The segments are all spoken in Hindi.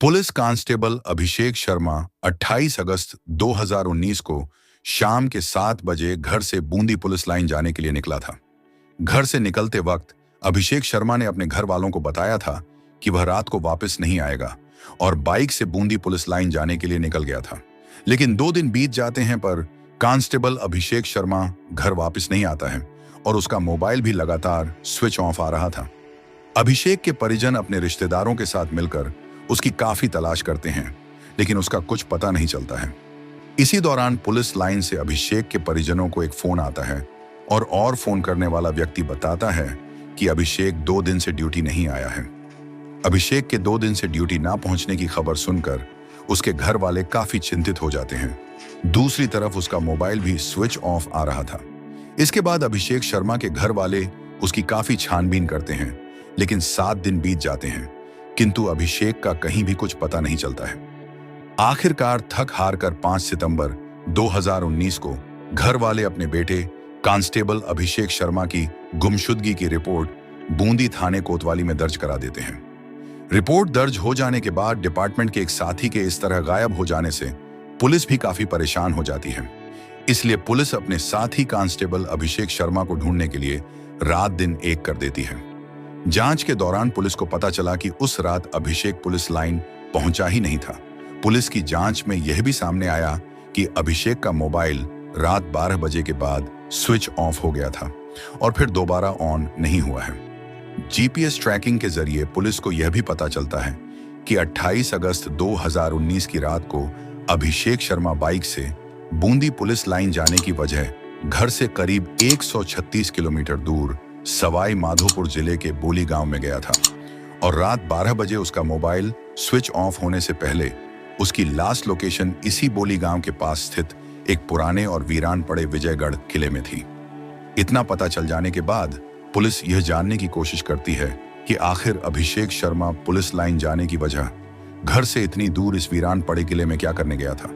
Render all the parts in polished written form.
पुलिस कांस्टेबल अभिषेक शर्मा 28 अगस्त 2019 को शाम के 7 बजे घर से बूंदी पुलिस लाइन जाने के लिए निकला था। घर से निकलते वक्त अभिषेक शर्मा ने अपने घर वालों को बताया था कि वह रात को वापस नहीं आएगा और बाइक से बूंदी पुलिस लाइन जाने के लिए निकल गया था। लेकिन 2 दिन बीत जाते हैं पर कांस्टेबल अभिषेक शर्मा घर वापस नहीं आता है और उसका मोबाइल भी लगातार स्विच ऑफ आ रहा था। अभिषेक के परिजन अपने रिश्तेदारों के साथ मिलकर उसकी काफी तलाश करते हैं, लेकिन उसका कुछ पता नहीं चलता है। इसी दौरान पुलिस लाइन से अभिषेक के परिजनों को एक फोन आता है और फोन करने वाला व्यक्ति बताता है कि अभिषेक 2 दिन से ड्यूटी नहीं आया है। अभिषेक के 2 दिन से ड्यूटी ना पहुंचने की खबर सुनकर उसके घर वाले काफी चिंतित हो जाते हैं। दूसरी तरफ उसका मोबाइल भी स्विच ऑफ आ रहा था। इसके बाद अभिषेक शर्मा के घर वाले उसकी काफी छानबीन करते हैं, लेकिन 7 दिन बीत जाते हैं, किंतु अभिषेक का कहीं भी कुछ पता नहीं चलता है। आखिरकार थक हार कर 5 सितंबर 2019 को घर वाले अपने बेटे कांस्टेबल अभिषेक शर्मा की गुमशुदगी की रिपोर्ट बूंदी थाने कोतवाली में दर्ज करा देते हैं। रिपोर्ट दर्ज हो जाने के बाद डिपार्टमेंट के एक साथी के इस तरह गायब हो जाने से पुलिस भी काफी परेशान हो जाती है। इसलिए पुलिस अपने साथी कांस्टेबल अभिषेक शर्मा को ढूंढने के लिए रात दिन एक कर देती है। जांच के दौरान पुलिस को पता चला कि उस रात अभिषेक पुलिस लाइन पहुंचा ही नहीं था। पुलिस की जांच में यह भी सामने आया कि अभिषेक का मोबाइल रात 12 बजे के बाद स्विच ऑफ हो गया था और फिर दोबारा ऑन नहीं हुआ है। जीपीएस ट्रैकिंग के जरिए पुलिस को यह भी पता चलता है कि 28 अगस्त 2019 की रात को अभिषेक शर्मा बाइक से बूंदी पुलिस लाइन जाने की वजह घर से करीब 136 किलोमीटर दूर सवाई माधोपुर जिले के बोली गांव में गया था और रात 12 बजे उसका मोबाइल स्विच ऑफ होने से पहले उसकी लास्ट लोकेशन इसी बोली गांव के पास स्थित एक पुराने और वीरान पड़े विजयगढ़ किले में थी। इतना पता चल जाने के बाद पुलिस यह जानने की कोशिश करती है कि आखिर अभिषेक शर्मा पुलिस लाइन जाने की वजह घर से इतनी दूर इस वीरान पड़े किले में क्या करने गया था।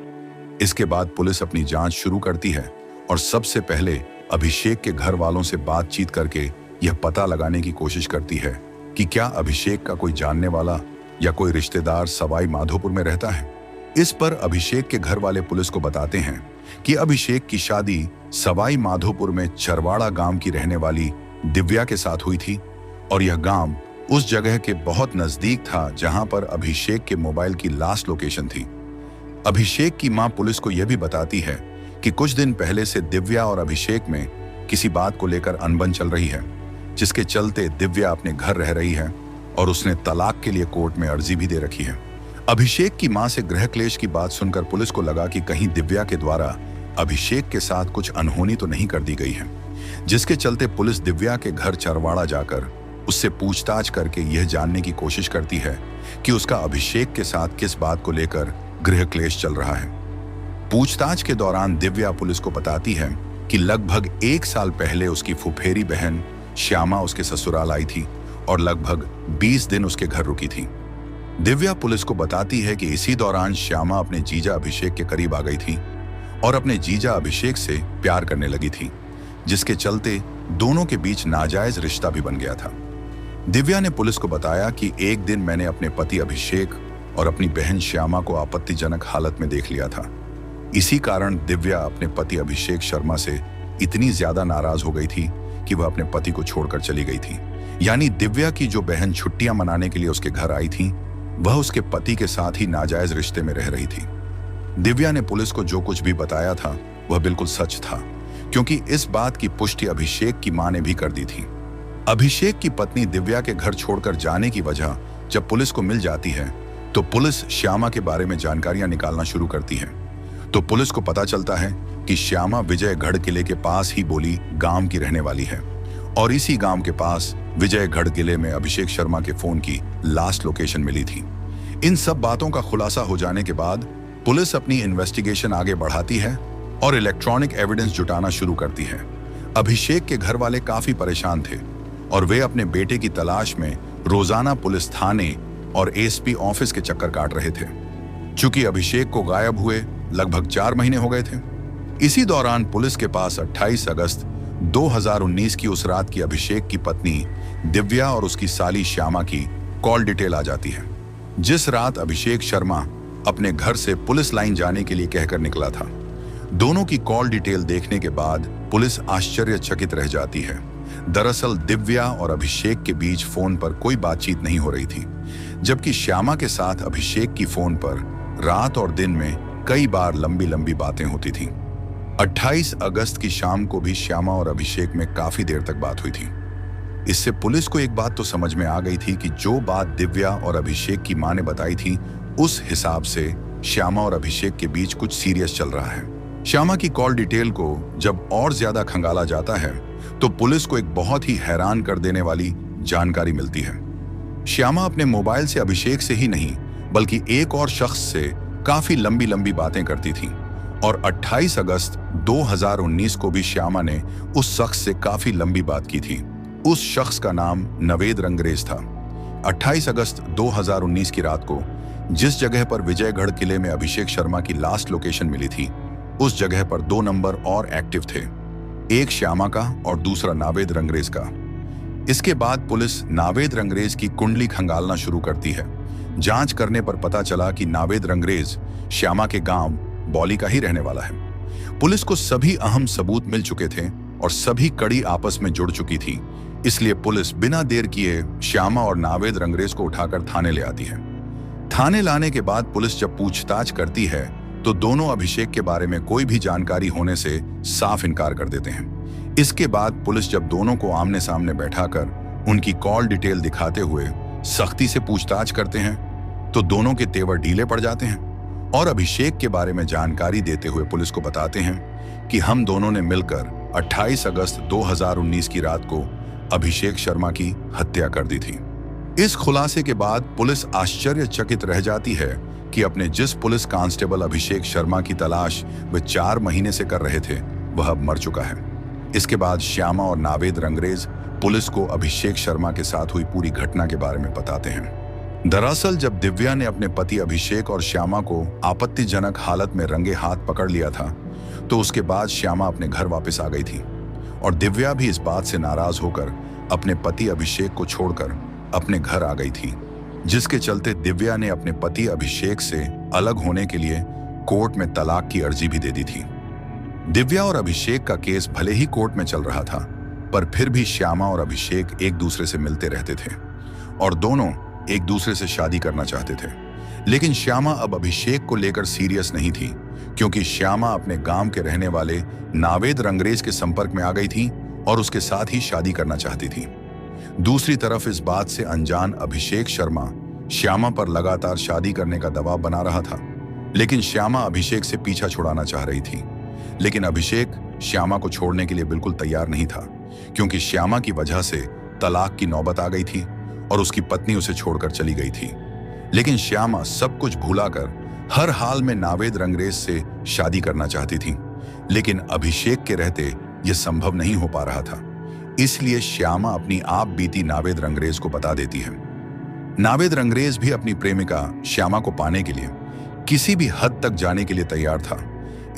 इसके बाद पुलिस अपनी जांच शुरू करती है और सबसे पहले अभिषेक के घर वालों से बातचीत करके यह पता लगाने की कोशिश करती है कि क्या अभिषेक का कोई जानने वाला या कोई रिश्तेदार सवाई माधोपुर में रहता है। इस पर अभिषेक के घर वाले पुलिस को बताते हैं कि अभिषेक की शादी सवाई माधोपुर में चरवाड़ा गांव की रहने वाली दिव्या के साथ हुई थी और यह गांव उस जगह के बहुत नजदीक था जहां पर अभिषेक के मोबाइल की लास्ट लोकेशन थी। अभिषेक की मां पुलिस को यह भी बताती है कि कुछ दिन पहले से दिव्या और अभिषेक में किसी बात को लेकर अनबन चल रही है, जिसके चलते दिव्या अपने घर रह रही है और उसने तलाक के लिए कोर्ट में अर्जी भी दे रखी है। अभिषेक की मां से गृह क्लेश की बात सुनकर पुलिस को लगा कि कहीं दिव्या के द्वारा अभिषेक के साथ कुछ अनहोनी तो नहीं कर दी गई है, जिसके चलते पुलिस दिव्या के घर चरवाड़ा जाकर उससे पूछताछ करके यह जानने की कोशिश करती है कि उसका अभिषेक के साथ किस बात को लेकर गृह क्लेश चल रहा है। पूछताछ के दौरान दिव्या पुलिस को बताती है कि लगभग 1 साल पहले उसकी फुफेरी बहन श्यामा उसके ससुराल आई थी और लगभग 20 दिन उसके घर रुकी थी। दिव्या पुलिस को बताती है कि इसी दौरान श्यामा अपने जीजा अभिषेक के करीब आ गई थी और अपने जीजा अभिषेक से प्यार करने लगी थी, जिसके चलते दोनों के बीच नाजायज रिश्ता भी बन गया था। दिव्या ने पुलिस को बताया कि एक दिन मैंने अपने पति अभिषेक और अपनी बहन श्यामा को आपत्तिजनक हालत में देख लिया था। इसी कारण दिव्या अपने पति अभिषेक शर्मा से इतनी ज्यादा नाराज हो गई थी कि वह अपने पति को छोड़कर चली गई थी। यानी दिव्या की जो बहन छुट्टियां मनाने के लिए उसके घर आई थी, वह उसके पति के साथ ही नाजायज रिश्ते में रह रही थी। दिव्या ने पुलिस को जो कुछ भी बताया था वह बिल्कुल सच था, क्योंकि इस बात की पुष्टि अभिषेक की मां ने भी कर दी थी। अभिषेक की पत्नी दिव्या के घर छोड़कर जाने की वजह जब पुलिस को मिल जाती है तो पुलिस श्यामा के बारे में जानकारियां निकालना शुरू करती है। तो पुलिस को पता चलता है कि श्यामा विजयगढ़ किले के पास ही बोली गांव की रहने वाली है और इसी गांव के पास विजयगढ़ किले में अभिषेक शर्मा के फोन की लास्ट लोकेशन मिली थी। इन सब बातों का खुलासा हो जाने के बाद पुलिस अपनी इन्वेस्टिगेशन आगे बढ़ाती है और इलेक्ट्रॉनिक एविडेंस जुटाना शुरू करती है। अभिषेक के घर वाले काफी परेशान थे और वे अपने बेटे की तलाश में रोजाना पुलिस थाने और एसपी ऑफिस के चक्कर काट रहे थे। चूंकि अभिषेक को गायब हुए लगभग 4 महीने हो गए थे, इसी दौरान पुलिस के पास 28 अगस्त 2019 की उस रात की अभिषेक की पत्नी दिव्या और उसकी साली श्यामा की कॉल डिटेल आ जाती है, जिस रात अभिषेक शर्मा अपने घर से पुलिस लाइन जाने के लिए कहकर निकला था। दोनों की कॉल डिटेल देखने के बाद पुलिस आश्चर्यचकित रह जाती है। दरअसल दिव्या और अभिषेक के बीच फोन पर कोई बातचीत नहीं हो रही थी, जबकि श्यामा के साथ अभिषेक की फोन पर रात और दिन में कई बार लंबी लंबी बातें होती थीं। 28 अगस्त की शाम को भी श्यामा और अभिषेक में काफी देर तक बात हुई थी। इससे पुलिस को एक बात तो समझ में आ गई थी कि जो बात दिव्या और अभिषेक की मां ने बताई थी, उस हिसाब से श्यामा और अभिषेक के बीच कुछ सीरियस चल रहा है। श्यामा की कॉल डिटेल को जब और ज्यादा खंगाला जाता है तो पुलिस को एक बहुत ही हैरान कर देने वाली जानकारी मिलती है। श्यामा अपने मोबाइल से अभिषेक से ही नहीं बल्कि एक और शख्स से काफी लंबी लंबी बातें करती थी और 28 अगस्त 2019 को भी श्यामा ने उस शख्स से काफी लंबी बात की थी। उस शख्स का नाम नवेद रंगरेज था। 28 अगस्त 2019 की रात को जिस जगह पर विजयगढ़ किले में अभिषेक शर्मा की लास्ट लोकेशन मिली थी, उस जगह पर 2 नंबर और एक्टिव थे, एक श्यामा का और दूसरा नावेद रंगरेज का। इसके बाद पुलिस नावेद रंगरेज की कुंडली खंगालना शुरू करती है। जांच करने पर पता चला कि नावेद रंगरेज श्यामा के गांव बौली का ही रहने वाला है। पुलिस को सभी अहम सबूत मिल चुके थे और सभी कड़ी आपस में जुड़ चुकी थी, इसलिए पुलिस बिना देर किए श्यामा और नावेद रंगरेज को उठाकर थाने ले आती है। थाने लाने के बाद पुलिस जब पूछताछ करती है तो दोनों अभिषेक के बारे में कोई भी जानकारी होने से साफ इनकार कर देते हैं। इसके बाद पुलिस जब दोनों को आमने सामने बैठाकर उनकी कॉल डिटेल दिखाते हुए सख्ती से पूछताछ करते हैं तो दोनों के तेवर ढीले पड़ जाते हैं और अभिषेक के बारे में जानकारी देते हुए पुलिस को बताते हैं कि हम दोनों ने मिलकर 28 अगस्त 2019 की रात को अभिषेक शर्मा की हत्या कर दी थी। इस खुलासे के बाद पुलिस आश्चर्यचकित रह जाती है कि अपने जिस पुलिस कांस्टेबल अभिषेक शर्मा की तलाश वे 4 महीने से कर रहे थे, वह अब मर चुका है। इसके बाद श्यामा और नावेद रंगरेज पुलिस को अभिषेक शर्मा के साथ हुई पूरी घटना के बारे में बताते हैं। दरअसल जब दिव्या ने अपने पति अभिषेक और श्यामा को आपत्तिजनक हालत में रंगे हाथ पकड़ लिया था, तो उसके बाद श्यामा अपने घर वापस आ गई थी और दिव्या भी इस बात से नाराज होकर अपने पति अभिषेक को छोड़कर अपने घर आ गई थी, जिसके चलते दिव्या ने अपने पति अभिषेक से अलग होने के लिए कोर्ट में तलाक की अर्जी भी दे दी थी। दिव्या और अभिषेक का केस भले ही कोर्ट में चल रहा था, पर फिर भी श्यामा और अभिषेक एक दूसरे से मिलते रहते थे और दोनों एक दूसरे से शादी करना चाहते थे। लेकिन श्यामा अब अभिषेक को लेकर सीरियस नहीं थी, क्योंकि श्यामा अपने गांव के रहने वाले नावेद रंगरेज के संपर्क में आ गई थी और उसके साथ ही शादी करना चाहती थी। दूसरी तरफ इस बात से अनजान अभिषेक शर्मा श्यामा पर लगातार शादी करने का दबाव बना रहा था, लेकिन श्यामा अभिषेक से पीछा छुड़ाना चाह रही थी। लेकिन अभिषेक श्यामा को छोड़ने के लिए बिल्कुल तैयार नहीं था, क्योंकि श्यामा की वजह से तलाक की नौबत आ गई थी और उसकी पत्नी उसे छोड़कर चली गई थी। लेकिन श्यामा सब कुछ भुलाकर हर हाल में नावेद रंगरेज से शादी करना चाहती थी, लेकिन अभिषेक के रहते यह संभव नहीं हो पा रहा था। इसलिए श्यामा अपनी आप बीती नावेद रंगरेज को बता देती है। नावेद रंगरेज भी अपनी प्रेमिका श्यामा को पाने के लिए किसी भी हद तक जाने के लिए तैयार था,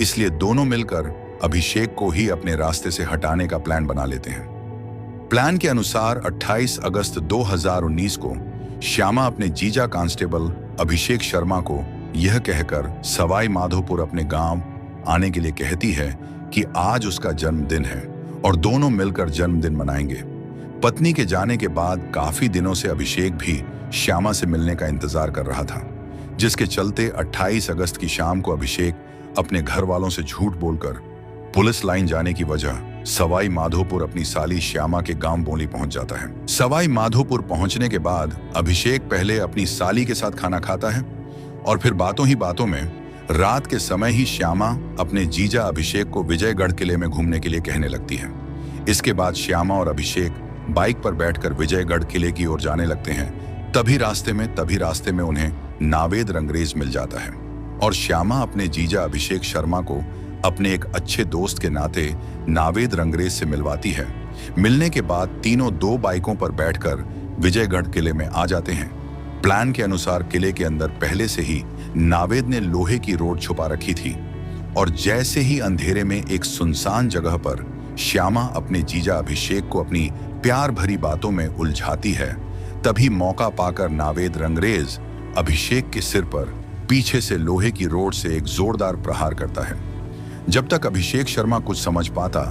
इसलिए दोनों मिलकर अभिषेक को ही अपने रास्ते से हटाने का प्लान बना लेते हैं। प्लान के अनुसार 28 अगस्त 2019 को श्यामा अपने जीजा कांस्टेबल अभिषेक शर्मा को यह कहकर सवाई माधोपुर अपने गांव आने के लिए कहती है कि आज उसका जन्मदिन है और दोनों मिलकर जन्मदिन मनाएंगे। पत्नी के जाने के बाद काफी दिनों से अभिषेक भी श्यामा से मिलने का इंतजार कर रहा था, जिसके चलते 28 अगस्त की शाम को अभिषेक अपने घर वालों से झूठ बोलकर पुलिस लाइन जाने की वजह सवाई माधोपुर अपनी साली श्यामा के गांव बोली पहुंच जाता है। सवाई माधोपुर पहुंचने के बाद अभिषेक पहले अपनी साली के साथ खाना खाता है और फिर बातों ही बातों में रात के समय ही श्यामा अपने जीजा अभिषेक को विजयगढ़ किले में घूमने के लिए कहने लगती है। इसके बाद श्यामा और अभिषेक बाइक पर बैठकर विजयगढ़ किले की ओर जाने लगते हैं। तभी रास्ते में उन्हें नावेद रंगरेज मिल जाता है और श्यामा अपने जीजा अभिषेक शर्मा को अपने एक अच्छे दोस्त के नाते नावेद रंगरेज से मिलवाती है। मिलने के बाद तीनों 2 बाइकों पर बैठकर विजयगढ़ किले में आ जाते हैं। प्लान के अनुसार किले के अंदर पहले से ही नावेद ने लोहे की रोड छुपा रखी थी और जैसे ही अंधेरे में एक सुनसान जगह पर श्यामा अपने जीजा अभिषेक को अपनी प्यार भरी बातों में उलझाती है, तभी मौका पाकर नावेद रंगरेज अभिषेक के सिर पर पीछे से लोहे की रोड से एक जोरदार प्रहार करता है। जब तक अभिषेक शर्मा कुछ समझ पाता,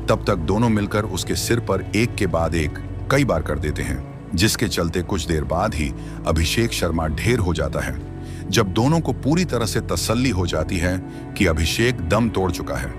तब तक दोनों मिलकर उसके सिर पर एक के बाद एक कई बार कर देते हैं, जिसके चलते कुछ देर बाद ही अभिषेक शर्मा ढेर हो जाता है। जब दोनों को पूरी तरह से तसल्ली हो जाती है कि अभिषेक दम तोड़ चुका है,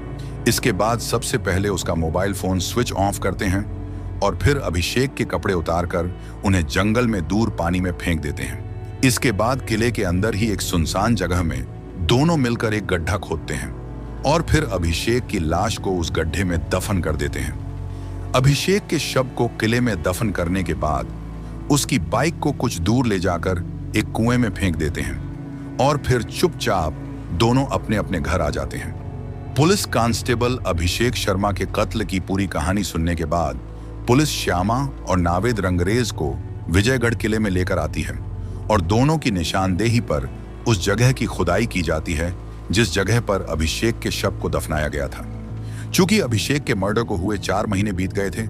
इसके बाद सबसे पहले उसका मोबाइल फोन स्विच ऑफ करते हैं और फिर अभिषेक के कपड़े उतारकर उन्हें जंगल में दूर पानी में फेंक देते हैं। इसके बाद किले के अंदर ही एक सुनसान जगह में दोनों मिलकर एक गड्ढा खोदते हैं और फिर अभिषेक की लाश को उस गड्ढे में दफन कर देते हैं। अभिषेक के शव को किले में दफन करने के बाद उसकी बाइक को कुछ दूर ले जाकर एक कुएं में फेंक देते हैं और फिर चुपचाप दोनों अपने अपने घर आ जाते हैं। पुलिस कांस्टेबल अभिषेक शर्मा के कत्ल की पूरी कहानी सुनने के बाद पुलिस श्यामा और नावेद रंगरेज को विजयगढ़ किले में लेकर आती है और दोनों की निशानदेही पर उस जगह की खुदाई की जाती है जिस जगह पर अभिषेक के शव को दफनाया गया था। चूंकि अभिषेक के मर्डर को हुए 4 महीने बीत गए थे,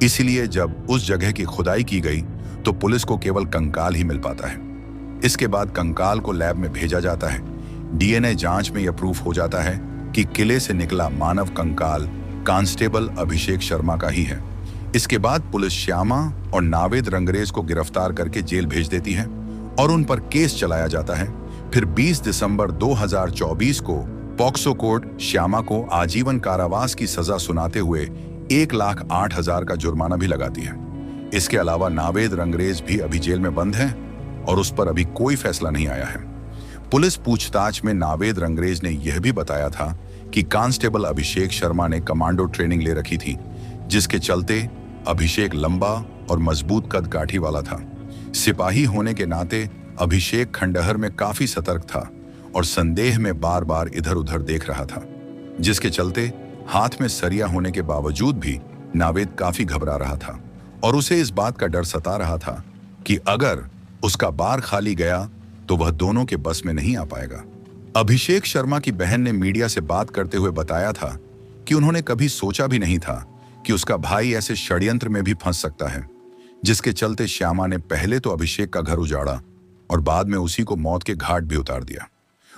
इसलिए जब उस जगह की खुदाई की गई तो पुलिस को केवल कंकाल ही मिल पाता है। इसके बाद कंकाल को लैब में भेजा जाता है। डीएनए जांच में यह प्रूफ हो जाता है कि किले से निकला मानव कंकाल कांस्टेबल अभिषेक शर्मा का ही है। इसके बाद पुलिस श्यामा और नावेद रंगरेज को गिरफ्तार करके जेल भेज देती है और उन पर केस चलाया जाता है। फिर 20 दिसंबर 2024 को पॉक्सो कोर्ट श्यामा को आजीवन कारावास की सजा सुनाते हुए 1,08,000 का जुर्माना भी लगाती है। इसके अलावा नावेद रंगरेज भी अभी जेल में बंद है और उस पर अभी कोई फैसला नहीं आया है। पुलिस पूछताछ में नावेद रंगरेज ने यह भी बताया था कि कांस्टेबल अभिषेक शर्मा ने कमांडो ट्रेनिंग ले रखी थी, जिसके चलते अभिषेक लंबा और मजबूत कद-काठी वाला था। सिपाही होने के नाते अभिषेक खंडहर में काफी सतर्क था और संदेह में बार बार इधर उधर देख रहा था, जिसके चलते हाथ में सरिया होने के बावजूद भी नावेद काफी घबरा रहा था और उसे इस बात का डर सता रहा था कि अगर उसका बार खाली गया तो वह दोनों के बस में नहीं आ पाएगा। अभिषेक शर्मा की बहन ने मीडिया से बात करते हुए बताया था कि उन्होंने कभी सोचा भी नहीं था कि उसका भाई ऐसे षड्यंत्र में भी फंस सकता है, जिसके चलते श्यामा ने पहले तो अभिषेक का घर उजाड़ा और बाद में उसी को मौत के घाट भी उतार दिया।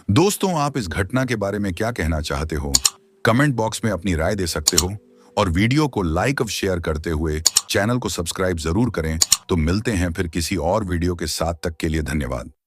दोस्तों, आप इस घटना के बारे में क्या कहना चाहते हो? कमेंट बॉक्स में अपनी राय दे सकते हो और वीडियो को लाइक और शेयर करते हुए चैनल को सब्सक्राइब जरूर करें। तो मिलते हैं फिर किसी और वीडियो के साथ, तक के लिए धन्यवाद।